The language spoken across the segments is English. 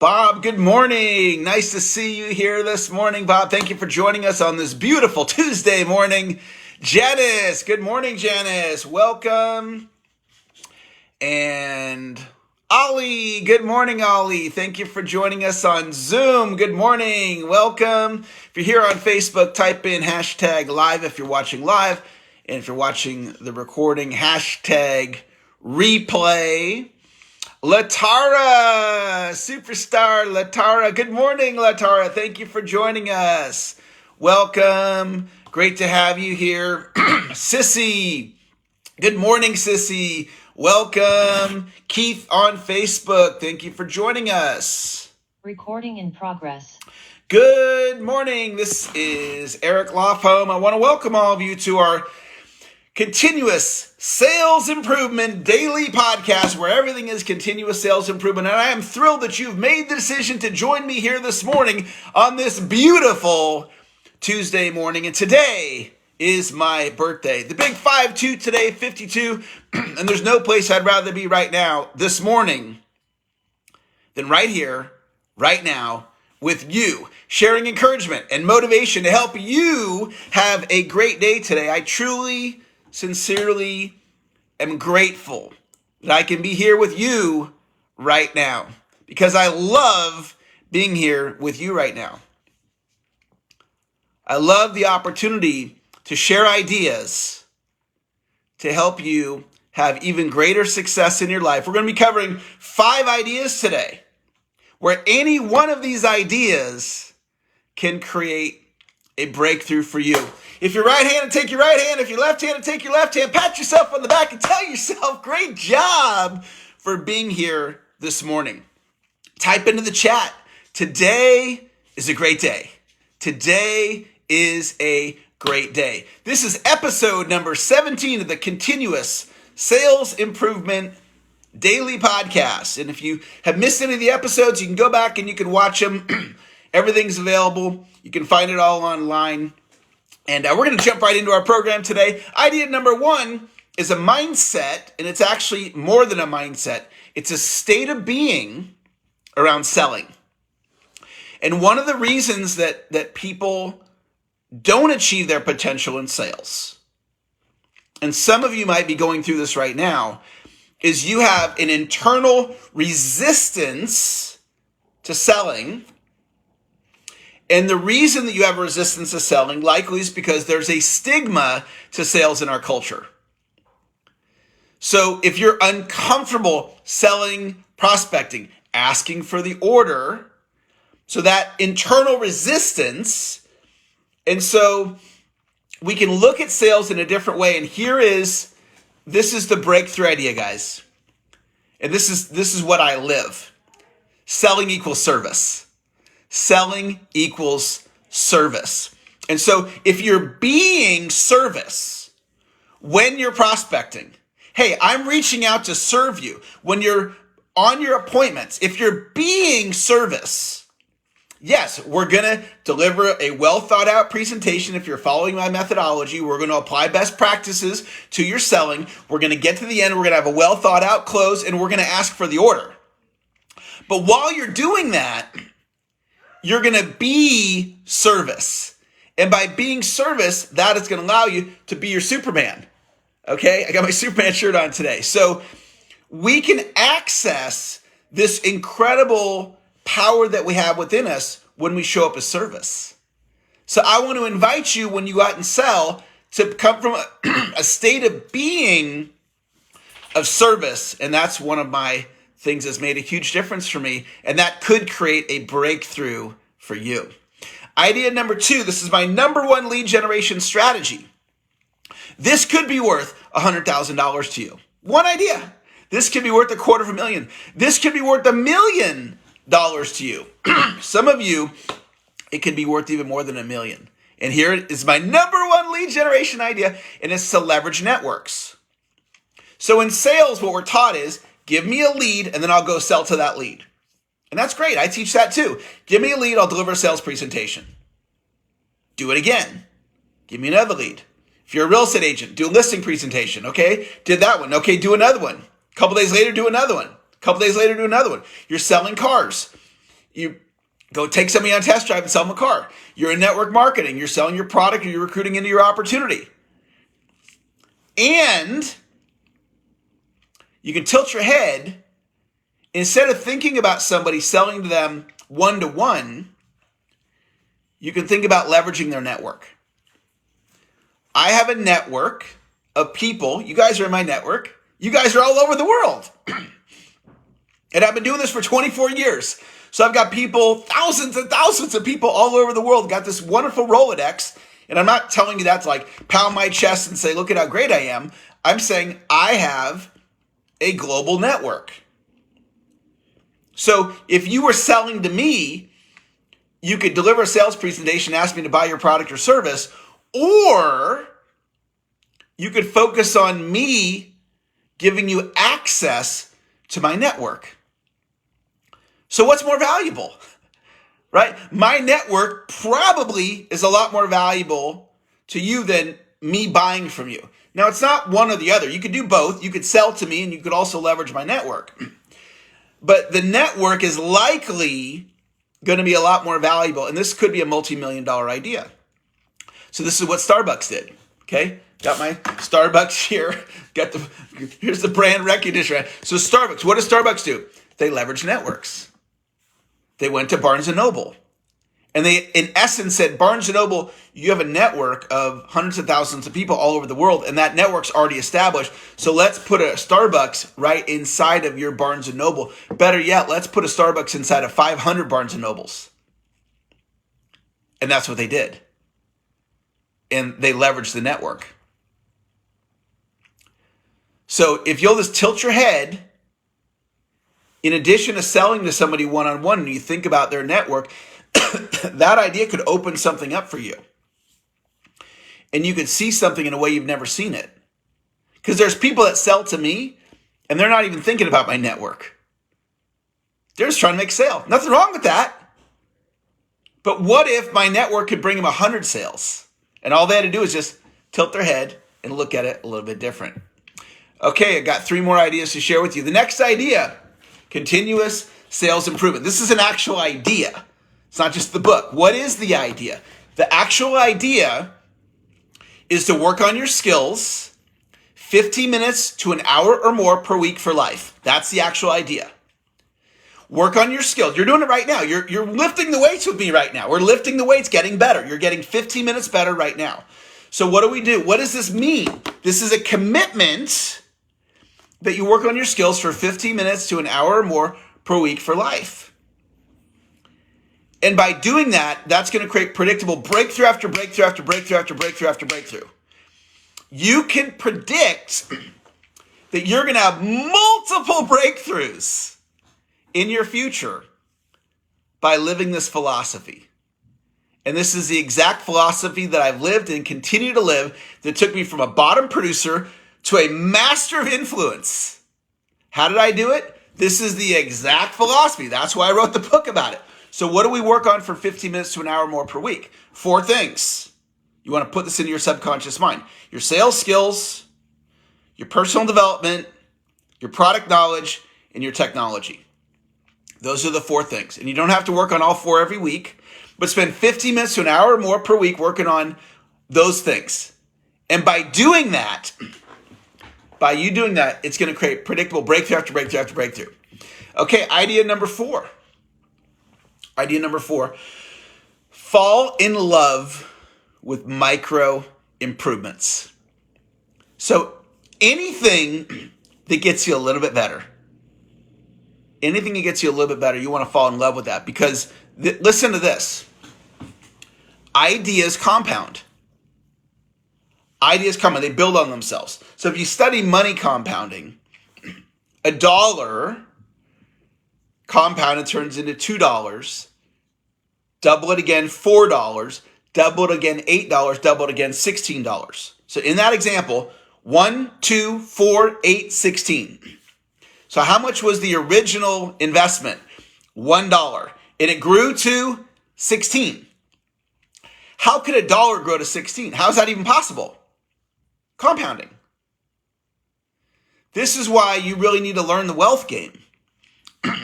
Bob, good morning. Nice to see you here this morning, Bob. Thank you for joining us on this beautiful Tuesday morning. Janice, good morning, Janice. Welcome. And Ollie, good morning, Ollie. Thank you for joining us on Zoom. Good morning. Welcome. If you're here on Facebook, type in hashtag live if you're watching live. And if you're watching the recording, hashtag replay. Latara, superstar Latara. Good morning, Latara. Thank you for joining us. Welcome. Great to have you here. Sissy. Good morning, Sissy. Welcome. Keith on Facebook. Thank you for joining us. Recording in progress. Good morning. This is Eric Lofholm. I want to welcome all of you to our continuous sales improvement daily podcast where everything is continuous sales improvement. And I am thrilled that you've made the decision to join me here this morning on this beautiful Tuesday morning. And today is my birthday. The big 5-2 today, 52. And there's no place I'd rather be right now this morning than right here, right now, with you, sharing encouragement and motivation to help you have a great day today. I truly, sincerely am grateful that I can be here with you right now because I love being here with you right now. I love the opportunity to share ideas to help you have even greater success in your life. We're going to be covering 5 ideas today where any one of these ideas can create a breakthrough for you. If you're right-handed, take your right hand. If you're left-handed, take your left hand. Pat yourself on the back and tell yourself, great job for being here this morning. Type into the chat, today is a great day. Today is a great day. This is episode number 17 of the Continuous Sales Improvement Daily Podcast. And if you have missed any of the episodes, you can go back and you can watch them. Everything's available. You can find it all online. And we're going to jump right into our program today. Idea number 1 is a mindset, and it's actually more than a mindset. It's a state of being around selling. And one of the reasons that people don't achieve their potential in sales, and some of you might be going through this right now, is you have an internal resistance to selling. And the reason that you have a resistance to selling likely is because there's a stigma to sales in our culture. So if you're uncomfortable selling, prospecting, asking for the order, so that internal resistance, and so we can look at sales in a different way. And this is the breakthrough idea, guys. And this is what I live. Selling equals service. Selling equals service. And so if you're being service when you're prospecting, hey, I'm reaching out to serve you. When you're on your appointments, if you're being service, yes, we're going to deliver a well thought out presentation. If you're following my methodology, we're going to apply best practices to your selling. We're going to get to the end. We're going to have a well thought out close, and we're going to ask for the order. But while you're doing that, you're going to be service. And by being service, that is going to allow you to be your Superman. Okay? I got my Superman shirt on today. So we can access this incredible power that we have within us when we show up as service. So I want to invite you when you go out and sell to come from a state of being of service. And that's one of my things that's made a huge difference for me, and that could create a breakthrough for you. Idea number 2, this is my number 1 lead generation strategy. This could be worth $100,000 to you. One idea. This could be worth $250,000. This could be worth $1 million to you. Some of you, it could be worth even more than $1 million. And here is my number 1 lead generation idea, and it's to leverage networks. So in sales, what we're taught is, give me a lead, and then I'll go sell to that lead. And that's great. I teach that too. Give me a lead, I'll deliver a sales presentation. Do it again. Give me another lead. If you're a real estate agent, do a listing presentation. Okay, did that one. Okay, do another one. A couple days later, do another one. A couple days later, do another one. You're selling cars. You go take somebody on a test drive and sell them a car. You're in network marketing. You're selling your product or you're recruiting into your opportunity. And you can tilt your head. Instead of thinking about somebody selling to them one-to-one, you can think about leveraging their network. I have a network of people. You guys are in my network. You guys are all over the world. And I've been doing this for 24 years. So I've got people, thousands and thousands of people all over the world, got this wonderful Rolodex. And I'm not telling you that to like pound my chest and say, look at how great I am. I'm saying I have a global network. So if you were selling to me, you could deliver a sales presentation, ask me to buy your product or service, or you could focus on me giving you access to my network. So what's more valuable, right? My network probably is a lot more valuable to you than me buying from you. Now, it's not one or the other. You could do both. You could sell to me and you could also leverage my network. But the network is likely going to be a lot more valuable. And this could be a multi-million-dollar idea. So this is what Starbucks did, okay? Got my Starbucks here. Here's the brand recognition. Right? So Starbucks, what does Starbucks do? They leverage networks. They went to Barnes & Noble. And they, in essence, said, Barnes & Noble, you have a network of hundreds of thousands of people all over the world, and that network's already established. So let's put a Starbucks right inside of your Barnes & Noble. Better yet, let's put a Starbucks inside of 500 Barnes & Nobles. And that's what they did. And they leveraged the network. So if you'll just tilt your head, in addition to selling to somebody one-on-one, and you think about their network, that idea could open something up for you. And you could see something in a way you've never seen it. Because there's people that sell to me, and they're not even thinking about my network. They're just trying to make a sale. Nothing wrong with that. But what if my network could bring them 100 sales? And all they had to do is just tilt their head and look at it a little bit different. Okay, I got 3 more ideas to share with you. The next idea, continuous sales improvement. This is an actual idea. It's not just the book. What is the idea? The actual idea is to work on your skills 15 minutes to an hour or more per week for life. That's the actual idea. Work on your skills. You're doing it right now. You're lifting the weights with me right now. We're lifting the weights, getting better. You're getting 15 minutes better right now. So what do? What does this mean? This is a commitment that you work on your skills for 15 minutes to an hour or more per week for life. And by doing that, that's going to create predictable breakthrough after breakthrough after breakthrough after breakthrough after breakthrough. You can predict that you're going to have multiple breakthroughs in your future by living this philosophy. And this is the exact philosophy that I've lived and continue to live that took me from a bottom producer to a master of influence. How did I do it? This is the exact philosophy. That's why I wrote the book about it. So what do we work on for 15 minutes to an hour more per week? 4 things. You want to put this into your subconscious mind. Your sales skills, your personal development, your product knowledge, and your technology. Those are the 4 things. And you don't have to work on all 4 every week, but spend 15 minutes to an hour or more per week working on those things. And by doing that, it's going to create predictable breakthrough after breakthrough after breakthrough. Okay, idea number 4. Idea number 4, fall in love with micro improvements. So anything that gets you a little bit better, you want to fall in love with that because listen to this. Ideas compound. They build on themselves. So if you study money compounding, $1 compounded turns into $2, double it again, $4, double it again, $8, double it again, $16. So in that example, 1, 2, 4, 8, 16. So how much was the original investment? $1. And it grew to 16. How could $1 grow to 16? How is that even possible? Compounding. This is why you really need to learn the wealth game.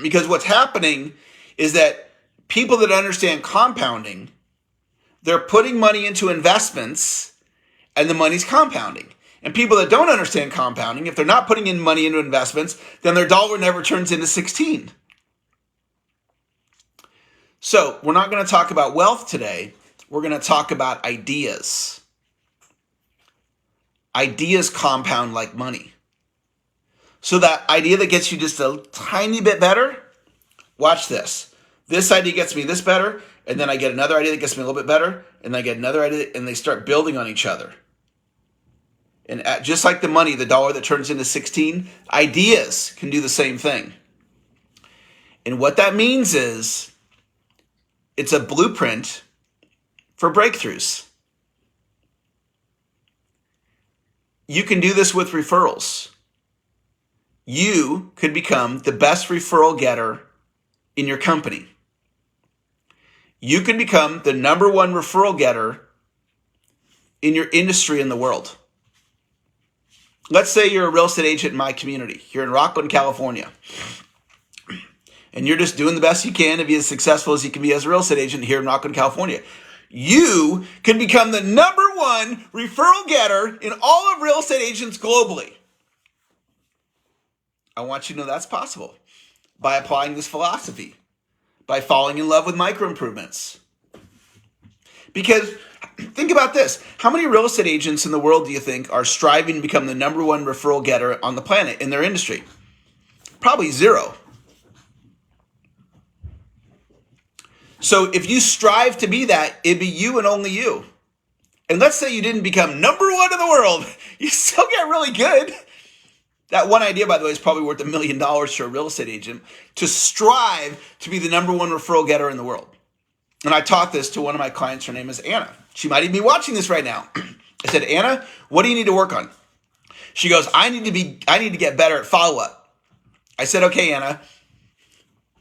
Because what's happening is that people that understand compounding, they're putting money into investments and the money's compounding. And people that don't understand compounding, if they're not putting in money into investments, then their dollar never turns into 16. So we're not going to talk about wealth today. We're going to talk about ideas. Ideas compound like money. So that idea that gets you just a tiny bit better, watch this. This idea gets me this better, and then I get another idea that gets me a little bit better, and then I get another idea, and they start building on each other. And just like the money, the dollar that turns into 16, ideas can do the same thing. And what that means is it's a blueprint for breakthroughs. You can do this with referrals. You could become the best referral getter in your company. You could become the number one referral getter in your industry in the world. Let's say you're a real estate agent in my community here in Rockland, California. And you're just doing the best you can to be as successful as you can be as a real estate agent here in Rockland, California. You can become the number one referral getter in all of real estate agents globally. I want you to know that's possible by applying this philosophy, by falling in love with micro improvements. Because think about this. How many real estate agents in the world do you think are striving to become the number one referral getter on the planet in their industry? Probably zero. So if you strive to be that, it'd be you and only you. And let's say you didn't become number one in the world. You still get really good. That one idea, by the way, is probably worth $1 million to a real estate agent to strive to be the number one referral getter in the world. And I taught this to one of my clients. Her name is Anna. She might even be watching this right now. I said, Anna, what do you need to work on? She goes, I need to get better at follow-up. I said, okay, Anna.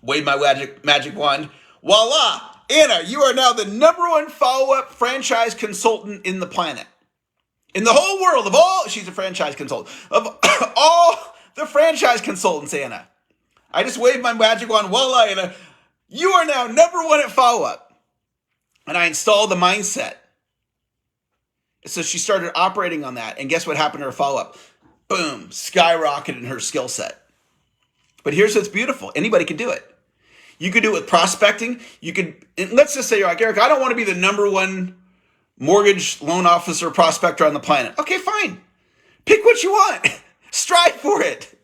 Wave my magic wand. Voila! Anna, you are now the number one follow-up franchise consultant in the planet. In the whole world she's a franchise consultant. Of all the franchise consultants, Anna. I just waved my magic wand. Voila, Anna. You are now number one at follow-up. And I installed the mindset. So she started operating on that. And guess what happened to her follow-up? Boom, skyrocketed in her skill set. But here's what's beautiful. Anybody can do it. You could do it with prospecting. Let's just say you're like, Eric, I don't want to be the number one mortgage loan officer prospector on the planet. Okay, fine. Pick what you want. Strive for it.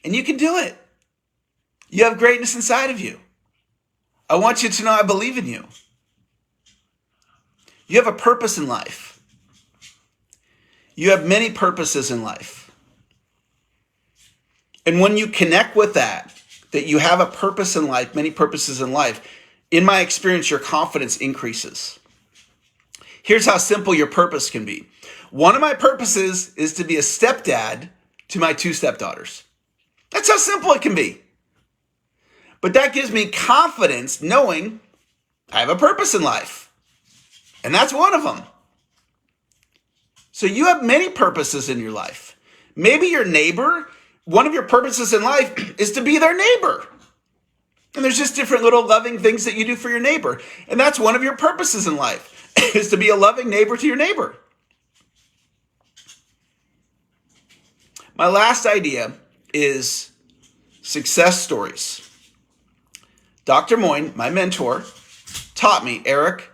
And you can do it. You have greatness inside of you. I want you to know I believe in you. You have a purpose in life. You have many purposes in life. And when you connect with that you have a purpose in life, many purposes in life, in my experience, your confidence increases. Here's how simple your purpose can be. One of my purposes is to be a stepdad to my 2 stepdaughters. That's how simple it can be. But that gives me confidence knowing I have a purpose in life. And that's one of them. So you have many purposes in your life. Maybe your neighbor, one of your purposes in life is to be their neighbor. And there's just different little loving things that you do for your neighbor. And that's one of your purposes in life, is to be a loving neighbor to your neighbor. My last idea is success stories. Dr. Moyne, my mentor, taught me, Eric,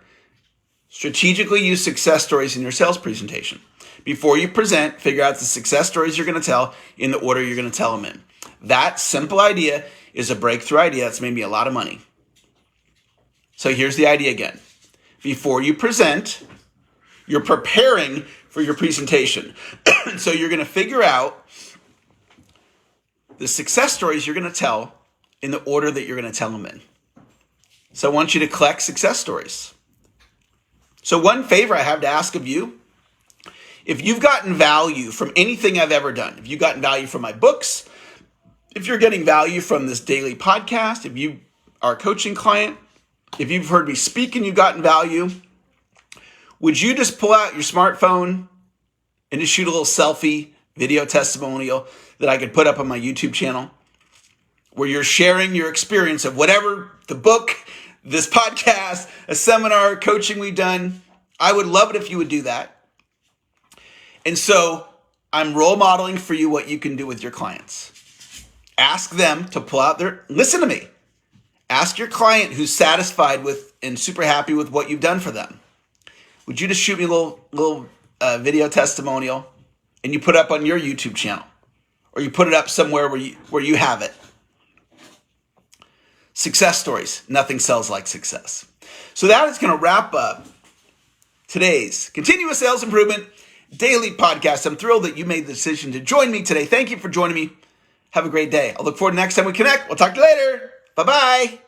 strategically use success stories in your sales presentation. Before you present, figure out the success stories you're going to tell in the order you're going to tell them in. That simple idea is a breakthrough idea that's made me a lot of money. So here's the idea again. Before you present, you're preparing for your presentation. So you're going to figure out the success stories you're going to tell in the order that you're going to tell them in. So I want you to collect success stories. So one favor I have to ask of you, if you've gotten value from anything I've ever done, if you've gotten value from my books, if you're getting value from this daily podcast, if you are a coaching client, if you've heard me speak and you've gotten value, would you just pull out your smartphone and just shoot a little selfie video testimonial that I could put up on my YouTube channel? where you're sharing your experience of whatever, the book, this podcast, a seminar, coaching we've done. I would love it if you would do that. And so I'm role modeling for you what you can do with your clients. Ask them to pull out listen to me. Ask your client who's satisfied with and super happy with what you've done for them. Would you just shoot me a little video testimonial and you put it up on your YouTube channel, or you put it up somewhere where you have it? Success stories. Nothing sells like success. So that is going to wrap up today's Continuous Sales Improvement Daily Podcast. I'm thrilled that you made the decision to join me today. Thank you for joining me. Have a great day. I'll look forward to next time we connect. We'll talk to you later. Bye-bye.